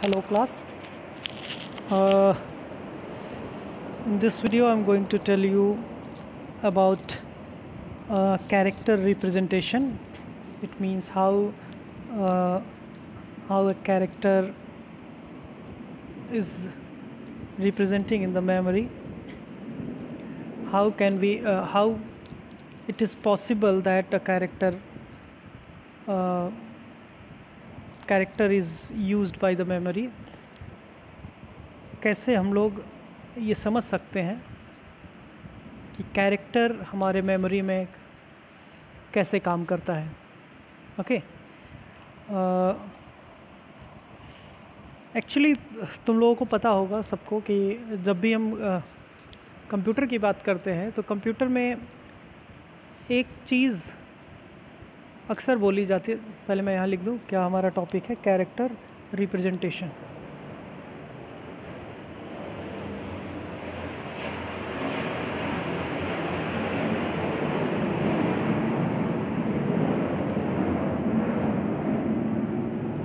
Hello class. Uh, in this video I'm going to tell you about character representation. It means uh, how a character is representing in the memory. How it is possible that a character is used by the memory. कैसे हम लोग ये समझ सकते हैं कि character हमारे memory में कैसे काम करता है. ओके, एक्चुअली तुम लोगों को पता होगा सबको कि जब भी हम कंप्यूटर की बात करते हैं तो कंप्यूटर में एक चीज़ अक्सर बोली जाती है. पहले मैं यहाँ लिख दूँ क्या हमारा टॉपिक है, कैरेक्टर रिप्रेजेंटेशन.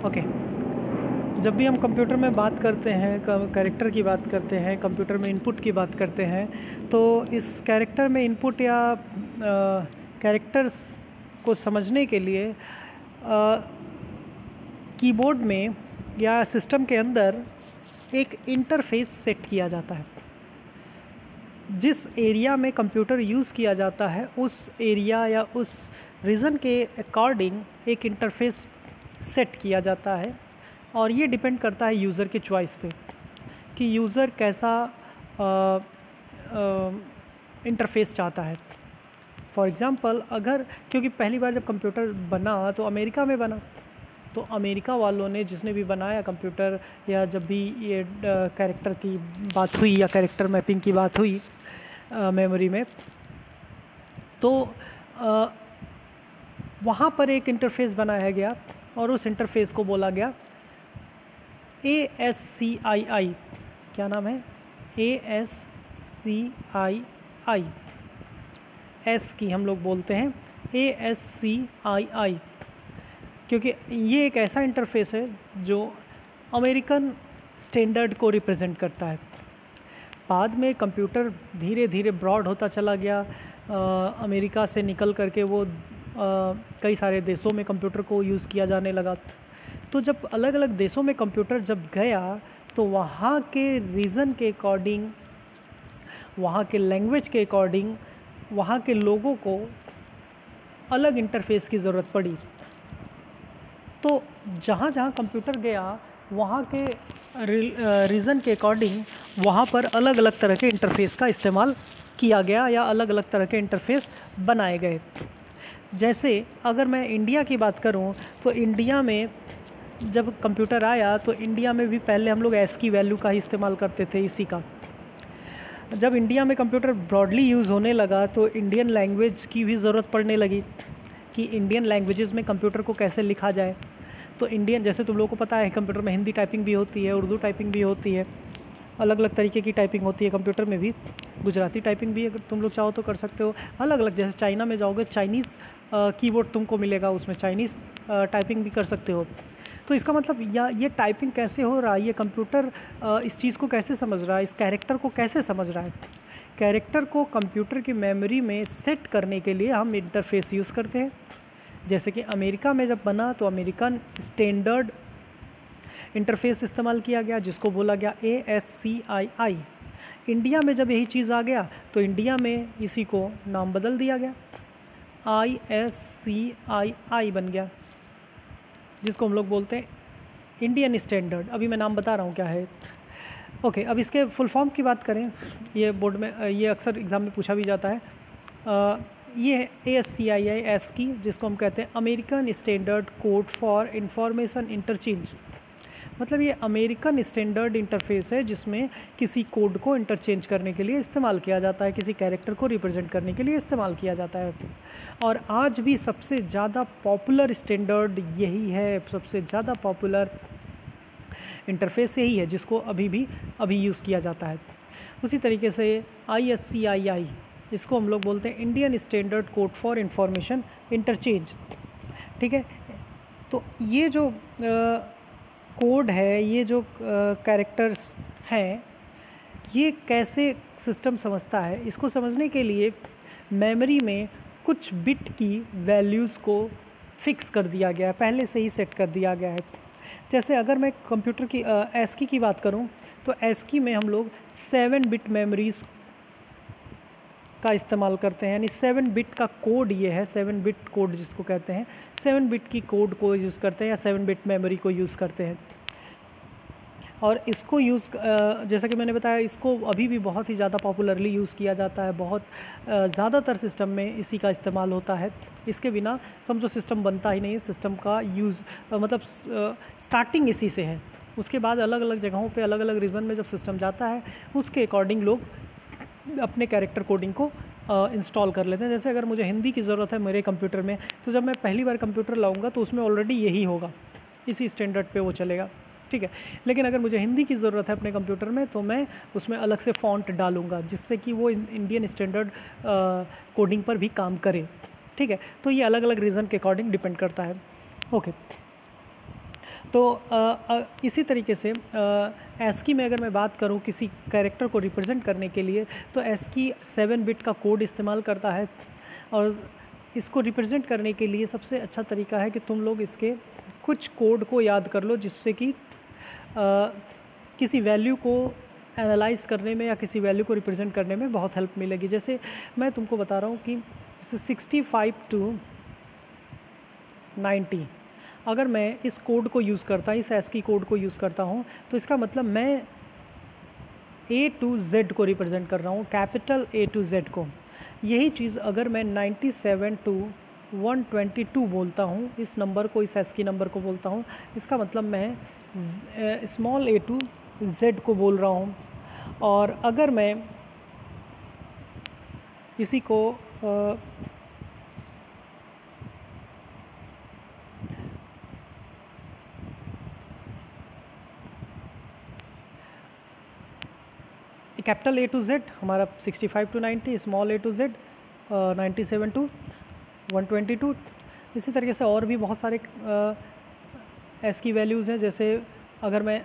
ओके, जब भी हम कंप्यूटर में बात करते हैं, कैरेक्टर की बात करते हैं, कंप्यूटर में इनपुट की बात करते हैं, तो इस कैरेक्टर में इनपुट या कैरेक्टर्स को समझने के लिए कीबोर्ड में या सिस्टम के अंदर एक इंटरफेस सेट किया जाता है. जिस एरिया में कंप्यूटर यूज़ किया जाता है उस एरिया या उस रीजन के अकॉर्डिंग एक इंटरफेस सेट किया जाता है और ये डिपेंड करता है यूज़र की चॉइस पे कि यूज़र कैसा इंटरफेस चाहता है. फॉर एग्ज़ाम्पल, अगर क्योंकि पहली बार जब कंप्यूटर बना तो अमेरिका में बना, तो अमेरिका वालों ने जिसने भी बनाया कंप्यूटर या जब भी ये कैरेक्टर की बात हुई या कैरेक्टर मैपिंग की बात हुई मेमोरी में, तो वहाँ पर एक इंटरफेस बनाया गया और उस इंटरफेस को बोला गया ASCII. क्या नाम है? ASCII. एस की हम लोग बोलते हैं ASCII, क्योंकि ये एक ऐसा इंटरफेस है जो अमेरिकन स्टैंडर्ड को रिप्रेजेंट करता है. बाद में कंप्यूटर धीरे धीरे ब्रॉड होता चला गया. अमेरिका से निकल करके वो कई सारे देशों में कंप्यूटर को यूज़ किया जाने लगा. तो जब अलग अलग देशों में कंप्यूटर जब गया तो वहाँ के रीजन के अकॉर्डिंग, वहाँ के लैंग्वेज के अकॉर्डिंग, वहाँ के लोगों को अलग इंटरफेस की ज़रूरत पड़ी. तो जहाँ जहाँ कंप्यूटर गया वहाँ के रीजन के अकॉर्डिंग वहाँ पर अलग अलग तरह के इंटरफेस का इस्तेमाल किया गया या अलग अलग तरह के इंटरफेस बनाए गए. जैसे अगर मैं इंडिया की बात करूं तो इंडिया में जब कंप्यूटर आया तो इंडिया में भी पहले हम लोग एस की वैल्यू का ही इस्तेमाल करते थे. इसी का जब इंडिया में कंप्यूटर ब्रॉडली यूज़ होने लगा तो इंडियन लैंग्वेज की भी ज़रूरत पड़ने लगी कि इंडियन लैंग्वेजेस में कंप्यूटर को कैसे लिखा जाए. तो इंडियन, जैसे तुम लोगों को पता है कंप्यूटर में हिंदी टाइपिंग भी होती है, उर्दू टाइपिंग भी होती है, अलग अलग तरीके की टाइपिंग होती है कंप्यूटर में भी. गुजराती टाइपिंग भी अगर तुम लोग चाहो तो कर सकते हो. अलग अलग, जैसे चाइना में जाओगे चाइनीज़ कीबोर्ड तुमको मिलेगा, उसमें चाइनीज़ टाइपिंग भी कर सकते हो. तो इसका मतलब ये टाइपिंग कैसे हो रहा है, ये कंप्यूटर इस चीज़ को कैसे समझ रहा है, इस कैरेक्टर को कैसे समझ रहा है. कैरेक्टर को कंप्यूटर की मेमोरी में सेट करने के लिए हम इंटरफेस यूज़ करते हैं. जैसे कि अमेरिका में जब बना तो अमेरिकन स्टैंडर्ड इंटरफेस इस्तेमाल किया गया जिसको बोला गया ASCII. इंडिया में जब यही चीज़ आ गया तो इंडिया में इसी को नाम बदल दिया गया, ISCII बन गया, जिसको हम लोग बोलते हैं इंडियन स्टैंडर्ड. अभी मैं नाम बता रहा हूँ क्या है. ओके, अब इसके फुल फॉर्म की बात करें, ये बोर्ड में ये अक्सर एग्ज़ाम में पूछा भी जाता है. ये है ASCII एस की, जिसको हम कहते हैं American standard code for information interchange. मतलब ये अमेरिकन स्टैंडर्ड इंटरफेस है जिसमें किसी कोड को इंटरचेंज करने के लिए इस्तेमाल किया जाता है, किसी कैरेक्टर को रिप्रेजेंट करने के लिए इस्तेमाल किया जाता है. और आज भी सबसे ज़्यादा पॉपुलर स्टैंडर्ड यही है, सबसे ज़्यादा पॉपुलर इंटरफेस यही है जिसको अभी यूज़ किया जाता है. उसी तरीके से ISCII, इसको हम लोग बोलते हैं Indian standard code for information interchange. ठीक है, तो ये जो कोड है, ये जो कैरेक्टर्स हैं, ये कैसे सिस्टम समझता है, इसको समझने के लिए मेमोरी में कुछ बिट की वैल्यूज़ को फिक्स कर दिया गया है, पहले से ही सेट कर दिया गया है। जैसे अगर मैं कंप्यूटर की एस्की की बात करूं, तो एस्की में हम लोग 7 बिट मेमोरीज़ का इस्तेमाल करते हैं, यानी 7 बिट का कोड ये है, 7 बिट कोड जिसको कहते हैं, 7 बिट की कोड को यूज़ करते हैं या 7 बिट मेमोरी को यूज़ करते हैं। और इसको जैसा कि मैंने बताया, इसको अभी भी बहुत ही ज़्यादा पॉपुलरली यूज़ किया जाता है, बहुत ज़्यादातर सिस्टम में इसी का इस्तेमाल होता है। इसके बिना समझो सिस्टम बनता ही नहीं है, सिस्टम का यूज़ मतलब स्टार्टिंग इसी से है। उसके बाद अलग अलग जगहों पे अलग अलग रीज़न में जब सिस्टम जाता है, उसके अकॉर्डिंग लोग अपने कैरेक्टर कोडिंग को इंस्टॉल कर लेते हैं। जैसे अगर मुझे हिंदी की ज़रूरत है मेरे कंप्यूटर में, तो जब मैं पहली बार कंप्यूटर लाऊंगा तो उसमें ऑलरेडी यही होगा, इसी स्टैंडर्ड पे वो चलेगा, ठीक है। लेकिन अगर मुझे हिंदी की ज़रूरत है अपने कंप्यूटर में, तो मैं उसमें अलग से फ़ॉन्ट डालूंगा, जिससे कि वो इंडियन स्टैंडर्ड कोडिंग पर भी काम करे, ठीक है। तो ये अलग अलग रीज़न के अकॉर्डिंग डिपेंड करता है। ओके, तो इसी तरीके से एस्की में अगर मैं बात करूं किसी कैरेक्टर को रिप्रेजेंट करने के लिए, तो एस्की 7 बिट का कोड इस्तेमाल करता है। और इसको रिप्रेजेंट करने के लिए सबसे अच्छा तरीका है कि तुम लोग इसके कुछ कोड को याद कर लो, जिससे कि किसी वैल्यू को एनालाइज करने में या किसी वैल्यू को रिप्रेजेंट करने में बहुत हेल्प मिलेगी। जैसे मैं तुमको बता रहा हूँ कि जैसे 65 to 90 अगर मैं इस कोड को यूज़ करता, इस एस्की कोड को यूज़ करता हूँ, तो इसका मतलब मैं A to Z को रिप्रेजेंट कर रहा हूँ, कैपिटल A to Z को। यही चीज़ अगर मैं 97 to 122 बोलता हूँ, इस नंबर को, इस एस्की नंबर को बोलता हूँ, इसका मतलब मैं स्मॉल a to Z को बोल रहा हूँ। और अगर मैं इसी को कैपिटल A to Z हमारा 65 to 90, small a to Z 97 to 122। इसी तरीके से और भी बहुत सारे एस्की वैल्यूज़ हैं। जैसे अगर मैं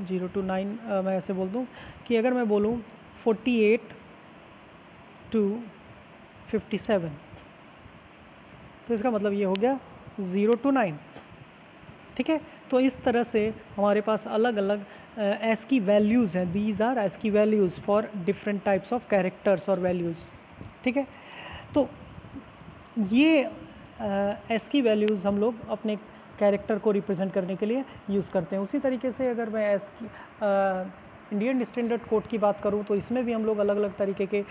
0 to 9 मैं ऐसे बोल दूं कि अगर मैं बोलूं 48 to 57, तो इसका मतलब ये हो गया 0 to 9, ठीक है। तो इस तरह से हमारे पास अलग अलग एस्की वैल्यूज़ हैं। These are ASCII values for different types of characters और वैल्यूज़, ठीक है। तो ये एस्की वैल्यूज़ हम लोग अपने कैरेक्टर को रिप्रेजेंट करने के लिए यूज़ करते हैं। उसी तरीके से अगर मैं इंडियन स्टैंडर्ड कोड की बात करूँ, तो इसमें भी हम लोग अलग अलग तरीके के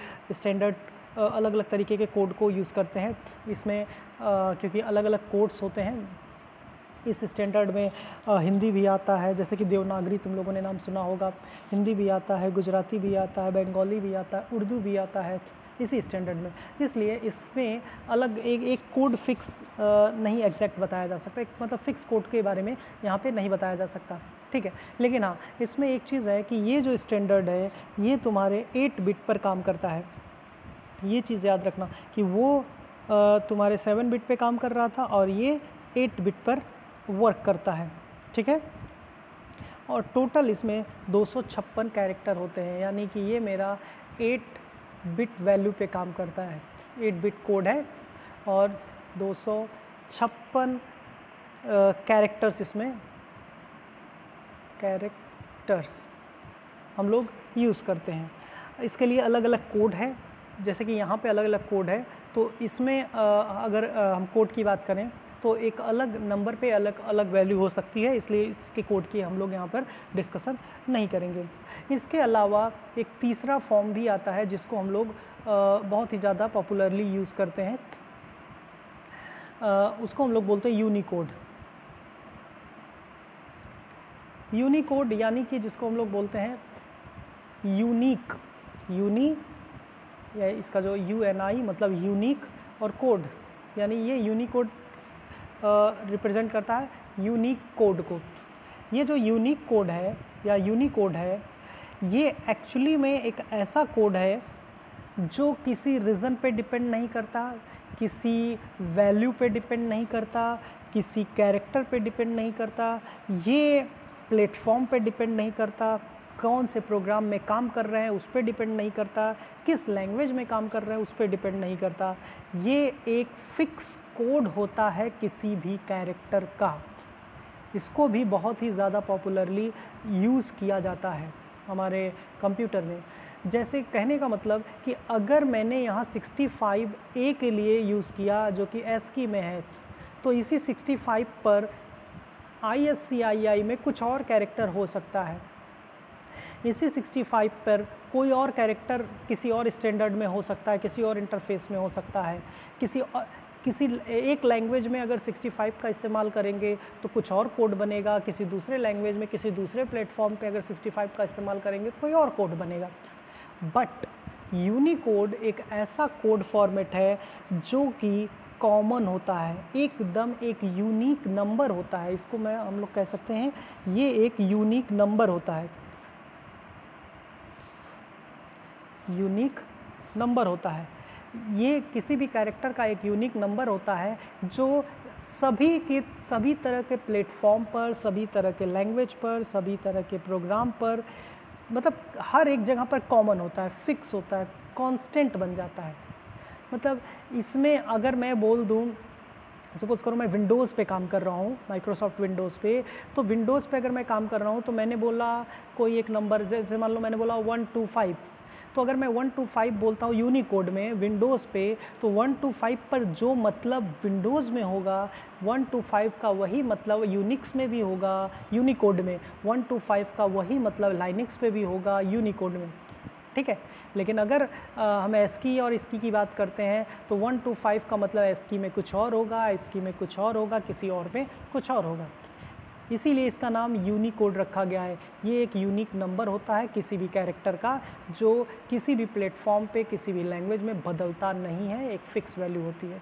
अलग अलग तरीके के कोड को यूज़ करते हैं। इसमें क्योंकि अलग अलग कोड्स होते हैं, इस स्टैंडर्ड में हिंदी भी आता है, जैसे कि देवनागरी तुम लोगों ने नाम सुना होगा, हिंदी भी आता है, गुजराती भी आता है, बंगाली भी आता है, उर्दू भी आता है इसी स्टैंडर्ड में। इसलिए इसमें अलग एक कोड फिक्स नहीं एग्जैक्ट बताया जा सकता, एक मतलब फिक्स कोड के बारे में यहाँ पे नहीं बताया जा सकता, ठीक है। लेकिन हाँ, इसमें एक चीज़ है कि ये जो स्टैंडर्ड है, ये तुम्हारे 8 बिट पर काम करता है। ये चीज़ याद रखना कि वो तुम्हारे 7 बिट पे काम कर रहा था और ये 8 बिट पर वर्क करता है, ठीक है। और टोटल इसमें 256 कैरेक्टर होते हैं, यानी कि ये मेरा 8 बिट वैल्यू पे काम करता है। 8 बिट कोड है और 256 कैरेक्टर्स, इसमें कैरेक्टर्स हम लोग यूज़ करते हैं। इसके लिए अलग अलग कोड है, जैसे कि यहाँ पे अलग अलग कोड है। तो इसमें अगर हम कोड की बात करें, तो एक अलग नंबर पे अलग अलग वैल्यू हो सकती है, इसलिए इसके कोड की हम लोग यहाँ पर डिस्कशन नहीं करेंगे। इसके अलावा एक तीसरा फॉर्म भी आता है, जिसको हम लोग बहुत ही ज़्यादा पॉपुलरली यूज़ करते हैं। उसको हम लोग बोलते हैं यूनिकोड। यूनिकोड यानी कि जिसको हम लोग बोलते हैं यूनिक, या इसका जो UNI मतलब यूनिक, और कोड यानी ये यूनिकोड रिप्रेजेंट करता है यूनिक कोड को। ये जो यूनिक कोड है या यूनिकोड है, ये एक्चुअली में एक ऐसा कोड है जो किसी रीज़न पे डिपेंड नहीं करता, किसी वैल्यू पे डिपेंड नहीं करता, किसी कैरेक्टर पे डिपेंड नहीं करता। ये प्लेटफॉर्म पे डिपेंड नहीं करता, कौन से प्रोग्राम में काम कर रहे हैं उस पर डिपेंड नहीं करता, किस लैंग्वेज में काम कर रहे हैं उस पर डिपेंड नहीं करता। ये एक फिक्स कोड होता है किसी भी कैरेक्टर का। इसको भी बहुत ही ज़्यादा पॉपुलरली यूज़ किया जाता है हमारे कंप्यूटर में। जैसे कहने का मतलब कि अगर मैंने यहाँ 65A के लिए यूज़ किया जो कि ASCII में है, तो इसी 65 पर ISCII में कुछ और कैरेक्टर हो सकता है, इसी 65 पर कोई और कैरेक्टर किसी और स्टैंडर्ड में हो सकता है, किसी और इंटरफेस में हो सकता है, किसी एक लैंग्वेज में अगर 65 का इस्तेमाल करेंगे तो कुछ और कोड बनेगा, किसी दूसरे लैंग्वेज में किसी दूसरे प्लेटफॉर्म पे अगर 65 का इस्तेमाल करेंगे कोई और कोड बनेगा। बट यूनिकोड एक ऐसा कोड फॉर्मेट है जो कि कॉमन होता है, एकदम एक यूनिक नंबर होता है। इसको हम लोग कह सकते हैं ये एक यूनिक नंबर होता है, यूनिक नंबर होता है। ये किसी भी कैरेक्टर का एक यूनिक नंबर होता है जो सभी तरह के प्लेटफॉर्म पर, सभी तरह के लैंग्वेज पर, सभी तरह के प्रोग्राम पर, मतलब हर एक जगह पर कॉमन होता है, फिक्स होता है, कांस्टेंट बन जाता है। मतलब इसमें अगर मैं बोल दूं, सपोज़ करो मैं विंडोज़ पे काम कर रहा हूँ, माइक्रोसॉफ्ट विंडोज़ पे, तो विंडोज़ पे अगर मैं काम कर रहा हूँ तो मैंने बोला कोई एक नंबर, जैसे मान लो मैंने बोला 125, तो अगर मैं 125 बोलता हूँ यूनिकोड में विंडोज़ पे, तो 125 पर जो मतलब विंडोज़ में होगा 125 का वही मतलब यूनिक्स में भी होगा, यूनिकोड में 125 का वही मतलब लाइनक्स पे भी होगा, यूनिकोड में, ठीक है। लेकिन अगर हम ASCII और ISCII की बात करते हैं तो 125 का मतलब ASCII में कुछ और होगा, ISCII में कुछ और होगा, किसी और में कुछ और होगा, इसीलिए इसका नाम यूनिकोड रखा गया है। ये एक यूनिक नंबर होता है किसी भी कैरेक्टर का जो किसी भी प्लेटफॉर्म पे, किसी भी लैंग्वेज में बदलता नहीं है, एक फ़िक्स वैल्यू होती है,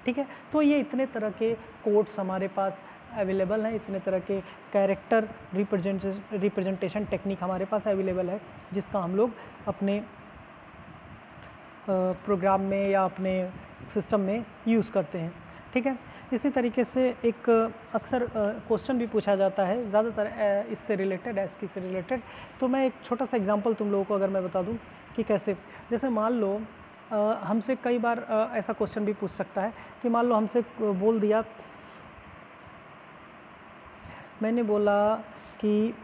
ठीक है। तो ये इतने तरह के कोड्स हमारे पास अवेलेबल हैं, इतने तरह के कैरेक्टर रिप्रेजेंटेशन टेक्निक हमारे पास अवेलेबल है जिसका हम लोग अपने प्रोग्राम में या अपने सिस्टम में यूज़ करते हैं, ठीक है। इसी तरीके से एक अक्सर क्वेश्चन भी पूछा जाता है ज़्यादातर इससे रिलेटेड, ASCII से रिलेटेड। तो मैं एक छोटा सा एग्जांपल तुम लोगों को अगर मैं बता दूं कि कैसे, जैसे मान लो हमसे कई बार ऐसा क्वेश्चन भी पूछ सकता है कि मान लो हमसे बोल दिया, मैंने बोला कि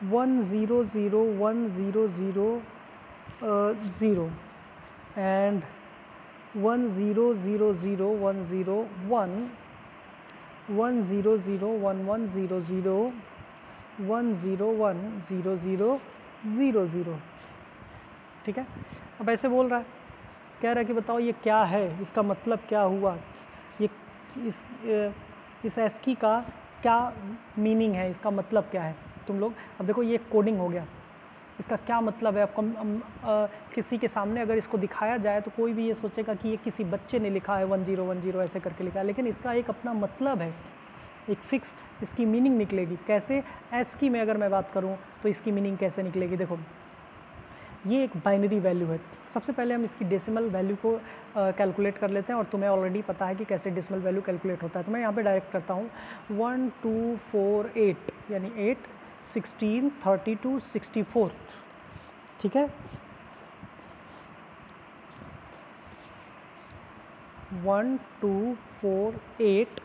1001000 एंड 10001001 1001100 1010000, ठीक है। अब ऐसे बोल रहा है, कह रहा है कि बताओ ये क्या है, इसका मतलब क्या हुआ, ये इस ASCII का क्या मीनिंग है, इसका मतलब क्या है। तुम लोग अब देखो ये कोडिंग हो गया, इसका क्या मतलब है। आपको किसी के सामने अगर इसको दिखाया जाए तो कोई भी ये सोचेगा कि ये किसी बच्चे ने लिखा है 1010 ऐसे करके लिखा है, लेकिन इसका एक अपना मतलब है, एक फिक्स इसकी मीनिंग निकलेगी। कैसे, ASCII में अगर मैं बात करूं तो इसकी मीनिंग कैसे निकलेगी, देखो ये एक बाइनरी वैल्यू है। सबसे पहले हम इसकी डेसिमल वैल्यू को कैलकुलेट कर लेते हैं, और तुम्हें ऑलरेडी पता है कि कैसे डेसिमल वैल्यू कैलकुलेट होता है। तो मैं यहाँ पे डायरेक्ट करता हूँ 1248 यानी 8 16 32 64, ठीक है। 1248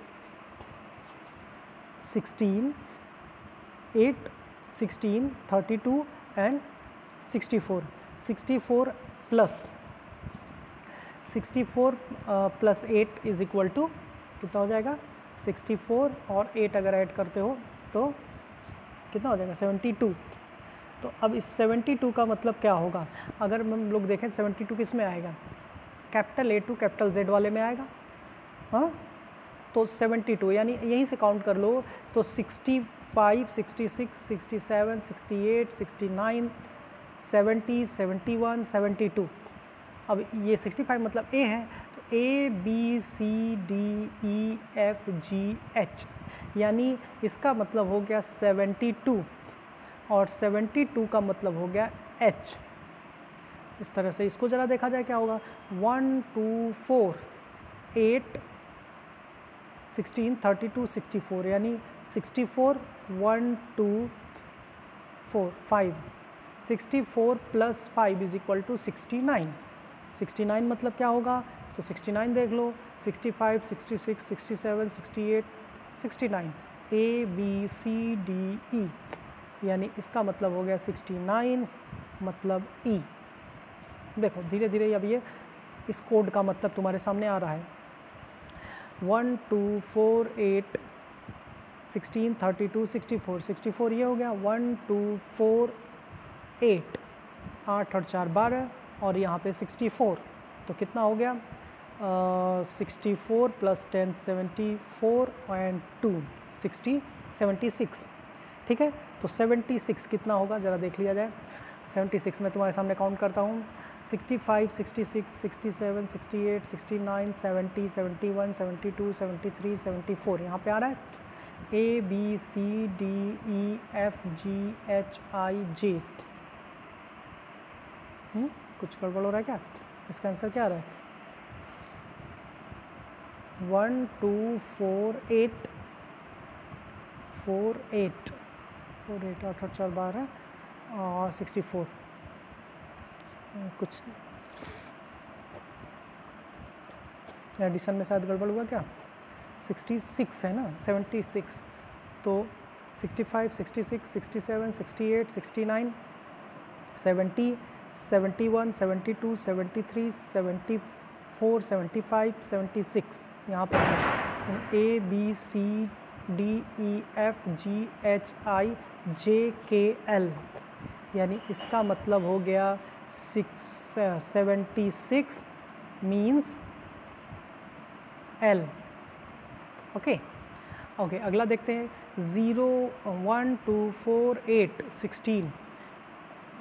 16 8 16 32 and 64 plus 8 is equal to कितना हो जाएगा 64, और 8 अगर ऐड करते हो तो कितना हो जाएगा 72। तो अब इस 72 का मतलब क्या होगा, अगर हम लोग देखें 72 किस में आएगा, कैपिटल A2 कैपिटल Z वाले में आएगा, हाँ। तो 72 यानी यहीं से काउंट कर लो, तो 65 66 67 68 69 70 71 72। अब ये 65 मतलब A है, तो ABCDEFGH, यानी इसका मतलब हो गया 72, और 72 का मतलब हो गया H। इस तरह से इसको ज़रा देखा जाए क्या होगा, 1 2 4 8 16, 32, 64 यानी 64 1 2 4 5 64 प्लस 5 इज इक्वल टू 69। 69 मतलब क्या होगा, तो 69 देख लो, 65 66 67 68 69 A B C D E यानी इसका मतलब हो गया 69 मतलब E। देखो धीरे धीरे अब ये इस कोड का मतलब तुम्हारे सामने आ रहा है। 1 2 4 8 16 32 64 64 ये हो गया। 1 2 4 8 8 और 4 12 और यहाँ पे 64 तो कितना हो गया 64 प्लस 10 74 एंड 2 76। ठीक है, तो 76 कितना होगा ज़रा देख लिया जाए। 76 में तुम्हारे सामने काउंट करता हूँ 65 66 67 68 69 70 71 72 73 74 यहाँ पे आ रहा है A B C D E F G H I J। कुछ गड़बड़ हो रहा है क्या, इसका आंसर क्या आ रहा है 1 2 4 8 4 8 4 8 8 और 4 12 और 64 कुछ एडिशन में शायद गड़बड़ हुआ क्या, 66 है ना 76 तो 65 66 67 68 69 70 71 72 73 74 75 76 यहाँ पर A B C D E F G H I J K L यानी इसका मतलब हो गया 76 मीन्स L। ओके, अगला देखते हैं 0 1 2 4 8 16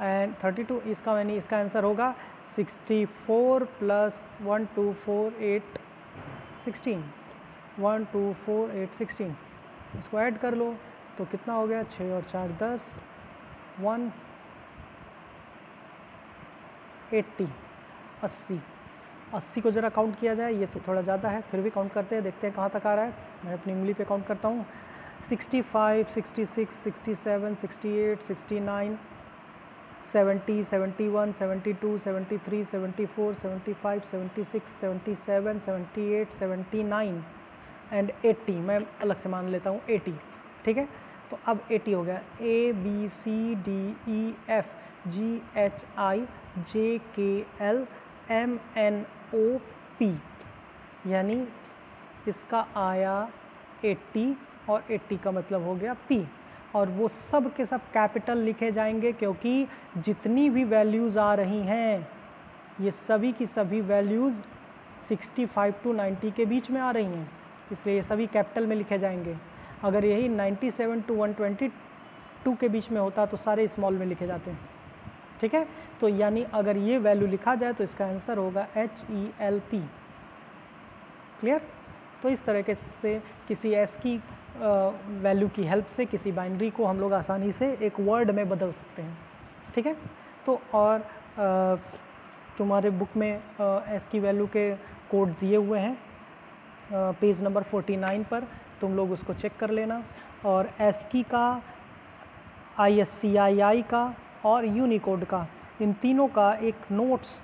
एंड 32 इसका यानी इसका आंसर होगा 64 प्लस 1 2 4 8 16 1 2 4 8 16 इसको ऐड कर लो तो कितना हो गया 6 और 4 10 1 80 80 को ज़रा काउंट किया जाए, ये तो थोड़ा ज़्यादा है फिर भी काउंट करते हैं, देखते हैं कहाँ तक आ रहा है। मैं अपनी उंगली पे काउंट करता हूँ 65 66 67 68 69 70 71 72 73 74 75 76 77 78 79 एंड 80 मैं अलग से मान लेता हूँ 80। ठीक है, तो अब 80 हो गया A B C D E F G H I J K L M N O P यानी इसका आया 80 और 80 का मतलब हो गया P और वो सब के सब कैपिटल लिखे जाएंगे क्योंकि जितनी भी वैल्यूज़ आ रही हैं ये सभी की सभी वैल्यूज़ 65 टू 90 के बीच में आ रही हैं, इसलिए ये सभी कैपिटल में लिखे जाएंगे। अगर यही 97 टू 122 के बीच में होता तो सारे स्मॉल में लिखे जाते हैं। ठीक है, तो यानी अगर ये वैल्यू लिखा जाए तो इसका आंसर होगा HELP। क्लियर, तो इस तरीके से किसी एस की वैल्यू की हेल्प से किसी बाइनरी को हम लोग आसानी से एक वर्ड में बदल सकते हैं। ठीक है, तो और तुम्हारे बुक में एस की वैल्यू के कोड दिए हुए हैं पेज नंबर 49 पर, तुम लोग उसको चेक कर लेना। और एस की का ISCII का और यूनिकोड का इन तीनों का एक नोट्स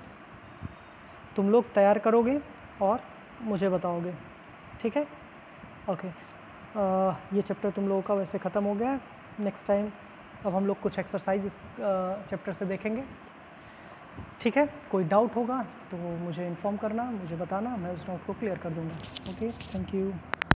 तुम लोग तैयार करोगे और मुझे बताओगे। ठीक है, ओके, ये चैप्टर तुम लोगों का वैसे ख़त्म हो गया है। नेक्स्ट टाइम अब हम लोग कुछ एक्सरसाइज इस चैप्टर से देखेंगे। ठीक है, कोई डाउट होगा तो मुझे इन्फॉर्म करना, मुझे बताना, मैं उस डाउट को क्लियर कर दूँगा। Okay, thank you.